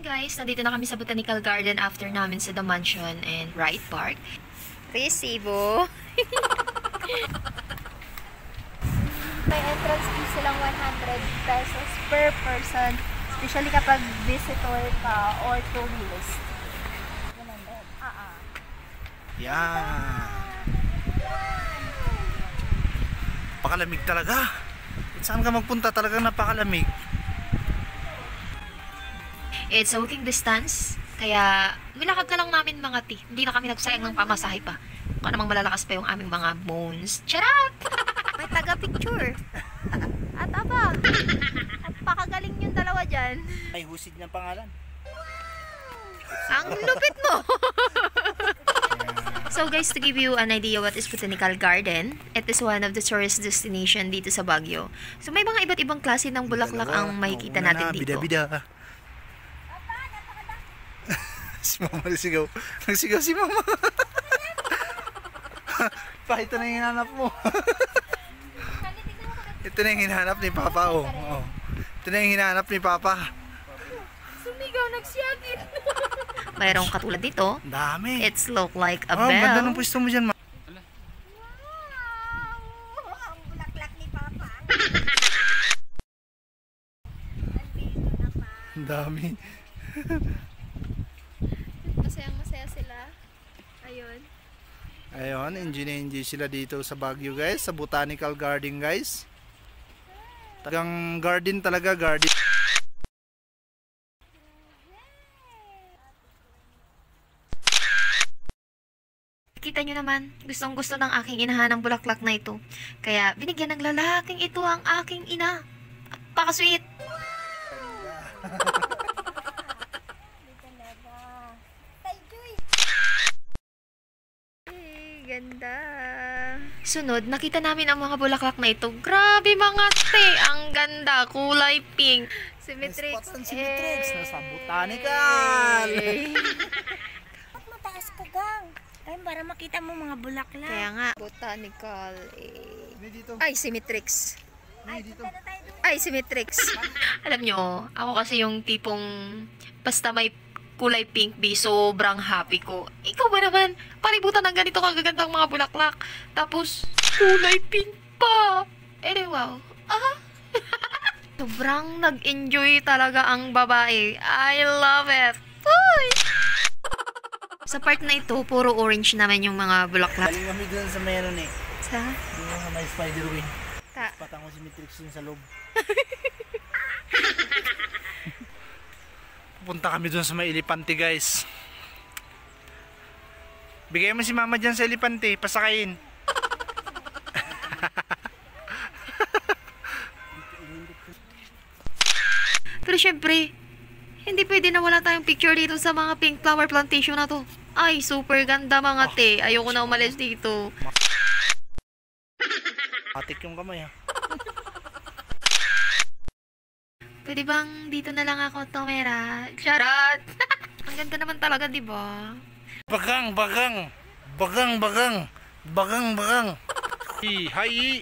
guys, nandito na kami sa Botanical Garden after namin sa The Mansion and Ride Park. Resibo. May entrance fee silang 100 pesos per person, especially kapag visitor ka or tourist. Yan. Pakalamig talaga. Saan ka magpunta? Talagang napakalamig. It's a walking distance, kaya nilakad na lang namin mga ti. Hindi na kami nagsayang ng pamasahe pa. Baka namang malalakas pa yung aming mga bones. Charot! May taga-picture. At aba, napakagaling yung dalawa dyan. May husid ng pangalan. Ang lupit mo! So guys, to give you an idea what is Botanical Garden, it is one of the tourist destination dito sa Baguio. So may mga iba't ibang klase ng bulaklak ang makikita natin dito. Bida-bida. Si Mama nagsigaw. Nagsigaw si Mama. Pa, ito na yung hinahanap mo. Ito na yung hinahanap ni Papa. Oh. Ito na yung hinahanap ni Papa. Sumigaw, nagsiyagin. Mayroong katulad dito. Dami. It's look like a Oh, bell. ganda ng pwesto mo dyan, Ma. Wow! Ang bulaklak ni Papa. Andito na pa. Ang dami. Masayang-masaya sila. Ayun. Ayun, enjoy sila dito sa Baguio, guys. Sa Botanical Garden, guys. Tagang garden talaga, garden. Kita nyo naman, gustong gusto ng aking inahan ng bulaklak na ito. Kaya binigyan ng lalaking ito ang aking ina. Pakasweet! Ganda. Sunod, nakita namin ang mga bulaklak na ito. Grabe mga te! Ang ganda! Kulay pink. Symmetrix. Symmetrix na sa Botanical. Ba't mataas ka, gang? Ay, para makita mo mga bulaklak. Kaya nga, Botanical. Dito. Ay, Symmetrix. Dito. Ay, Symmetrix. Alam nyo, ako kasi yung tipong basta may kulay pink bee, sobrang happy ko. Ikaw ba naman? Palibutan ng ganito kagagandang mga bulaklak. Tapos, kulay pink pa. Eh, wow. Sobrang nag-enjoy talaga ang babae. I love it. Uy! Sa part na ito, puro orange naman yung mga bulaklak. Galing kami dun sa may ano eh. Sa? Yung mga may spider wing. Ta. Patang ko si Matrix dun sa loob. Punta kami dun sa may elepante, guys. Bigay mo si Mama dyan sa elepante, pasakayin. Pero syempre, hindi pwede na wala tayong picture dito sa mga pink flower plantation na to. Ay, super ganda mga te. Ayoko na umalis dito. Atik yung kamay, ha. Pwede bang dito na lang ako tumera? Charot! Ang ganda naman talaga, di ba? Bagang, bagang. Bagang, bagang. Bagang, bagang. Hi.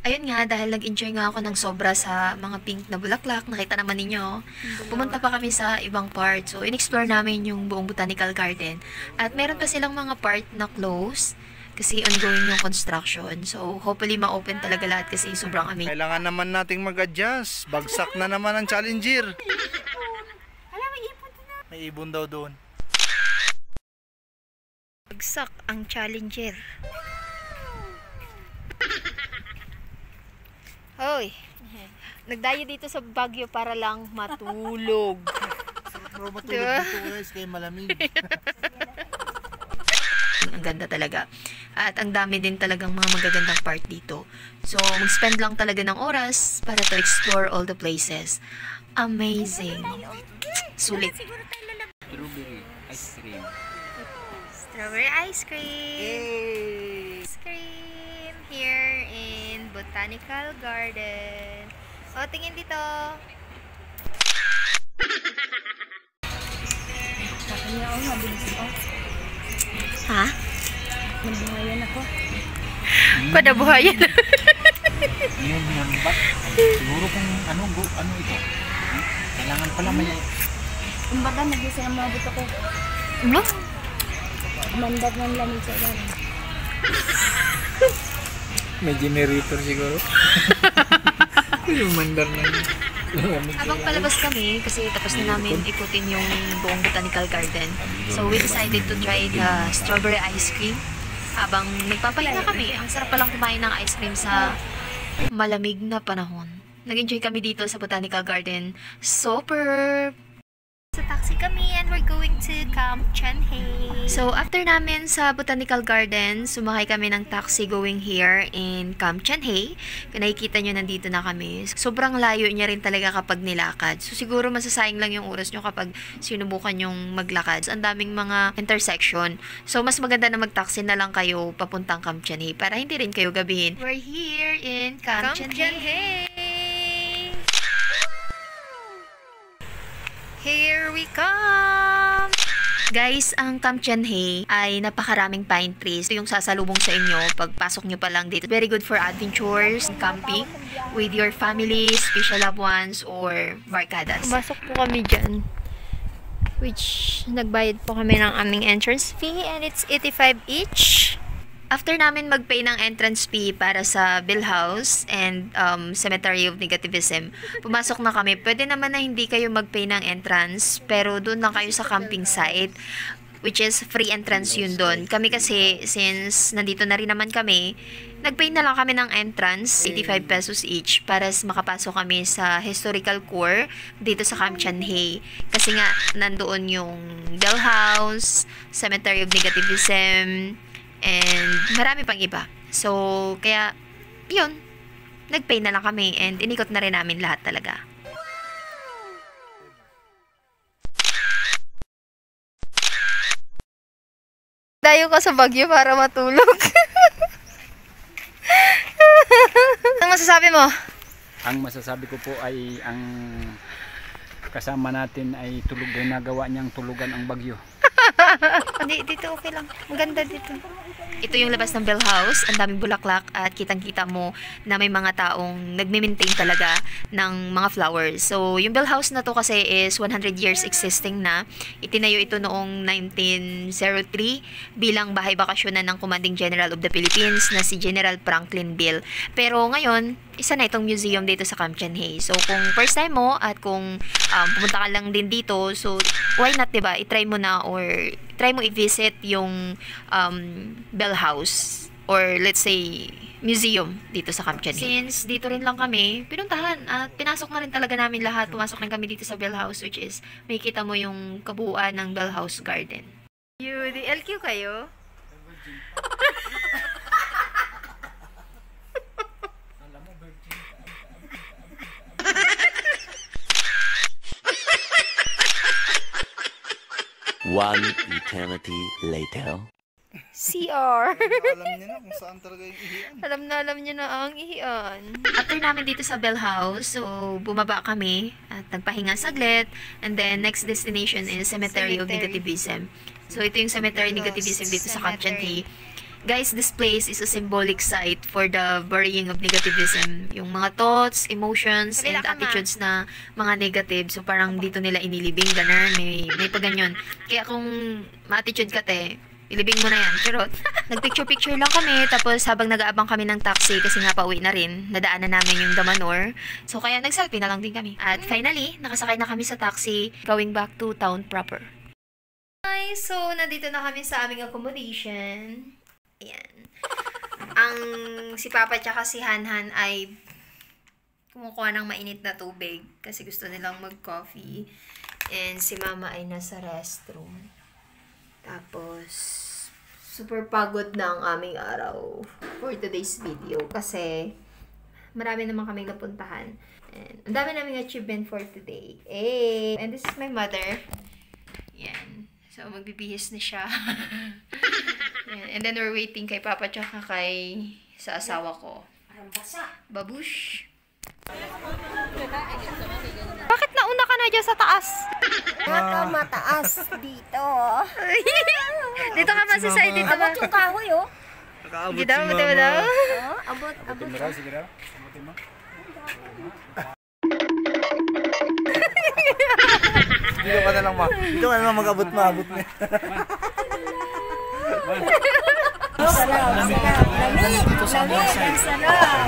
Ayun nga, dahil nag-enjoy nga ako ng sobra sa mga pink na bulaklak, nakita naman ninyo, pumunta pa kami sa ibang part. So, in-explore namin yung buong Botanical Garden. At meron pa silang mga part na close kasi ongoing yung construction. So, hopefully ma-open talaga lahat kasi sobrang amazing. Kailangan naman nating mag-adjust. Bagsak na naman ang Challenger. Alam, may ipon na. May ibon daw doon. Bagsak ang Challenger. Hoy! Nagdayo dito sa Baguio para lang matulog. Pero matulog Diba? dito, guys, kaya malamig. Ang ganda talaga. At ang dami din talagang mga magagandang part dito. So, mag-spend lang talaga ng oras para to explore all the places. Amazing. Sulit. Strawberry ice cream. Strawberry ice cream. Ice cream here in Botanical Garden. O, tingin dito. Nakanya ako, mabilis ako. Ha? Nabuhayan ako. Padabuhayan. Yun ba? Siguro kung ano ito. Kailangan pala may Kumbaga, nag-isa ang mga buto ko. Ano? Mandag ng lamig sa yan. May generator siguro. Yung mandar na yun. Habang palabas kami, kasi tapos na namin ikutin yung buong botanical garden. So we decided to try the strawberry ice cream. Habang nagpapahinga kami, ang sarap palang kumain ng ice cream sa malamig na panahon. Nag-enjoy kami dito sa botanical garden. Super! Sa taxi kami and we're going to Camp Chanhae. So, after namin sa Botanical Garden, sumakay kami ng taxi going here in Camp Chanhae. Kung nakikita nyo, nandito na kami. Sobrang layo niya rin talaga kapag nilakad. So, siguro masasayang lang yung oras nyo kapag sinubukan yung maglakad. Ang daming mga intersection. So, mas maganda na mag-taxi na lang kayo papuntang Camp Chanhae para hindi rin kayo gabihin. We're here in Camp Chanhae. Here we come! Guys, ang Camp Chanhae ay napakaraming pine trees. Ito yung sasalubong sa inyo pagpasok nyo pa lang dito. Very good for adventures, camping with your family, special loved ones, or barkadas. Pumasok po kami dyan. Which, nagbayad po kami ng aming entrance fee and it's 85 each. After namin mag-pay ng entrance fee para sa Bill House and Cemetery of Negativism, pumasok na kami. Pwede naman na hindi kayo mag-pay ng entrance, pero doon lang kayo sa camping site, which is free entrance yun doon. Kami kasi, since nandito na rin naman kami, nag-pay na lang kami ng entrance, 85 pesos each, para makapasok kami sa historical core dito sa Camp Chanhae. Kasi nga, nandoon yung Bill House, Cemetery of Negativism, and marami pang iba. So, kaya, yun, nag-pay na lang kami and inikot na rin namin lahat talaga. Dayo ka sa Baguio para matulog. Ano masasabi mo? Ang masasabi ko po ay ang kasama natin ay tulog din, nagawa niyang tulugan ang bagyo. Hindi, dito okay lang. Maganda dito. Ito yung labas ng Bell House. Ang daming bulaklak at kitang-kita mo na may mga taong nagme-maintain talaga ng mga flowers. So, yung Bell House na to kasi is 100 years existing na. Itinayo ito noong 1903 bilang bahay bakasyonan ng Commanding General of the Philippines na si General Franklin Bill. Pero ngayon, isa na itong museum dito sa Camp Chanhae. So, kung first time mo at kung pumunta ka lang din dito, so, why not, diba? I-try mo na or try mo i-visit yung Bell House or let's say museum dito sa Camp Chanhae. Since dito rin lang kami, pinuntahan at pinasok na rin talaga namin lahat. Pumasok rin kami dito sa Bell House, which is may kita mo yung kabuuan ng Bell House Garden. You, the LQ kayo? One eternity later. CR. Alam niya na kung saan talaga yung ihian. Alam niyo na ang ihian. After namin dito sa Bell House, so bumaba kami at nagpahinga saglit. And then next destination is Cemetery of Negativism. So ito yung Cemetery of Negativism dito sa Camp Chanhae. Guys, this place is a symbolic site for the burying of negativism. Yung mga thoughts, emotions, and attitudes na mga negative. So, parang dito nila inilibing, ganun, may paganyon. Kaya kung ma-attitude ka, ilibing mo na yan. Pero, nagpicture-picture lang kami. Tapos, habang nag-aabang kami ng taxi, kasi nga pauwi na rin, nadaanan namin yung Damanor. So, kaya nag-selfie na lang din kami. At finally, nakasakay na kami sa taxi, going back to town proper. Hi! So, nandito na kami sa aming accommodation. Ayan. Ang si Papa tsaka si Hanhan ay kumukuha ng mainit na tubig kasi gusto nilang mag-coffee. And si Mama ay nasa restroom. Tapos, super pagod na ang aming araw for today's video kasi marami naman kaming napuntahan. And ang dami naming achievement for today. Hey! And this is my mother. Yan. So, magbibihis na siya. And then, we're waiting kay Papa tsaka sa asawa ko. Babush! Bakit nauna ka na dyan sa taas? Mataas dito. Dito ka ba sa side dito ba? Abot yung kahoy, oh. Nakaabot Dito si daw, Mama. daw. Abot. Sige daw. Abutin mo. Dito ka na lang dito ka na lang mag-abot na. Sarap. Lamig. Sarap.